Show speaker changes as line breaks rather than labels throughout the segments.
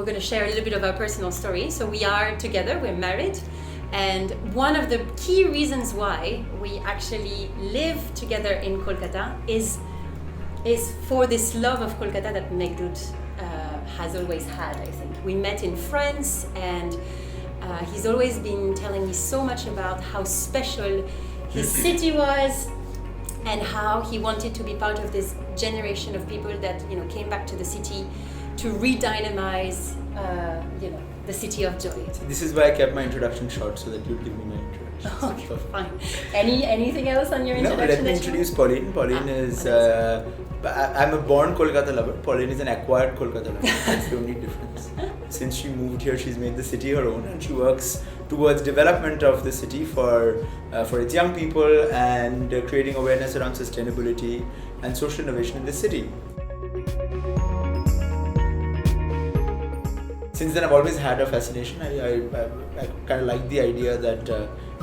we're going to share a little bit of our personal story. So we are together, we're married, and one of the key reasons why we actually live together in Kolkata is for this love of Kolkata that Meghduts has always had, I think. We met in France, and he's always been telling me so much about how special his city was and how he wanted to be part of this generation of people that, you know, came back to the city to re-dynamize, the city of joy.
This is why I kept my introduction short, so that you'd give me my introduction.
Okay, fine. Anything else on your introduction?
No, let me introduce Pauline. Pauline is, I'm a born Kolkata lover. Pauline is an acquired Kolkata lover. That's the only difference. Since she moved here, she's made the city her own, and she works towards development of the city for its young people and creating awareness around sustainability and social innovation in the city. Since then, I've always had a fascination. I kind of like the idea that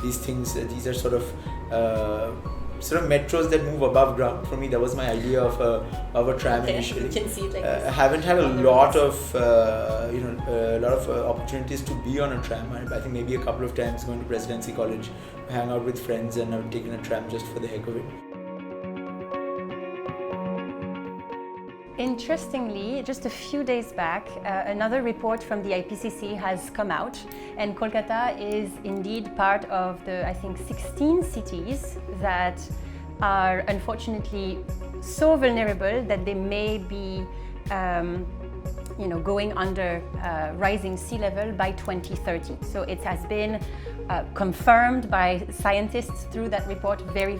these are sort of metros that move above ground. For me, that was my idea of a tram initially.
You can see it like
this. I haven't had a lot of opportunities to be on a tram. I think maybe a couple of times going to Presidency College, hang out with friends, and I've taken a tram just for the heck of it.
Interestingly, just a few days back, another report from the IPCC has come out, and Kolkata is indeed part of the, I think, 16 cities that are unfortunately so vulnerable that they may be going under rising sea level by 2030. So it has been confirmed by scientists through that report very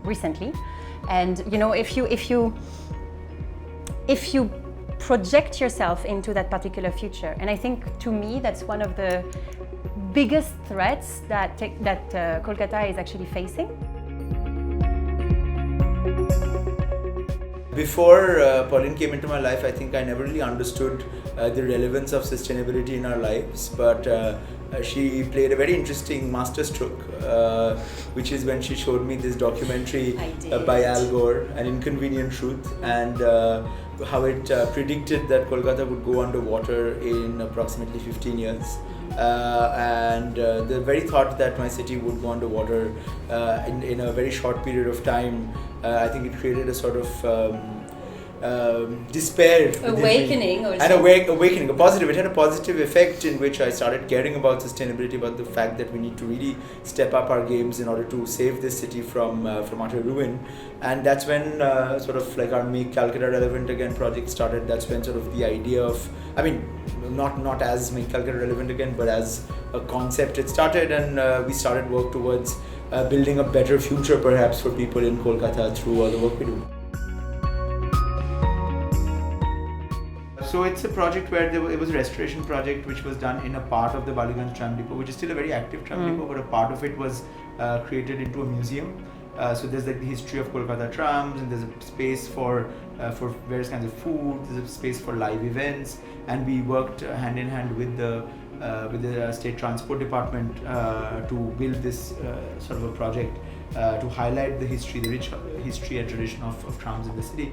recently. And if you project yourself into that particular future, and I think to me that's one of the biggest threats that Kolkata is actually facing.
Before Pauline came into my life, I think I never really understood the relevance of sustainability in our lives, but she played a very interesting masterstroke, which is when she showed me this documentary by Al Gore, An Inconvenient Truth, and how it predicted that Kolkata would go underwater in approximately 15 years. And the very thought that my city would go underwater in a very short period of time, I think it created a sort of despair,
awakening,
and awakening, a positive. It had a positive effect in which I started caring about sustainability, about the fact that we need to really step up our games in order to save this city from utter ruin. And that's when sort of like our Make Calcutta Relevant Again project started. That's when sort of the idea of, not as Make Calcutta Relevant Again, but as a concept it started, and we started work towards building a better future perhaps for people in Kolkata through all the work we do. So it's a project where it was a restoration project which was done in a part of the Baliganj tram depot, which is still a very active tram depot, but a part of it was created into a museum. So there's like the history of Kolkata trams, and there's a space for various kinds of food. There's a space for live events, and we worked hand in hand with the State Transport Department to build this sort of a project to highlight the history, the rich history and tradition of trams in the city.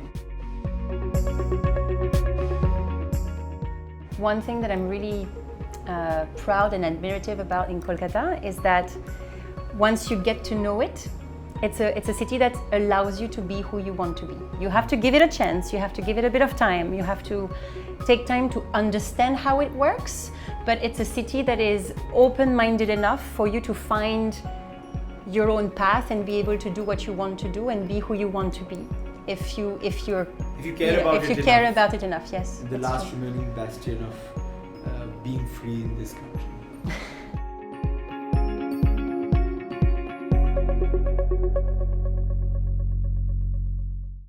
One thing that I'm really proud and admirative about in Kolkata is that once you get to know it, it's a city that allows you to be who you want to be. You have to give it a chance, you have to give it a bit of time, you have to take time to understand how it works, but it's a city that is open-minded enough for you to find your own path and be able to do what you want to do and be who you want to be. If you care about it enough, yes.
The last remaining bastion of being free in this country.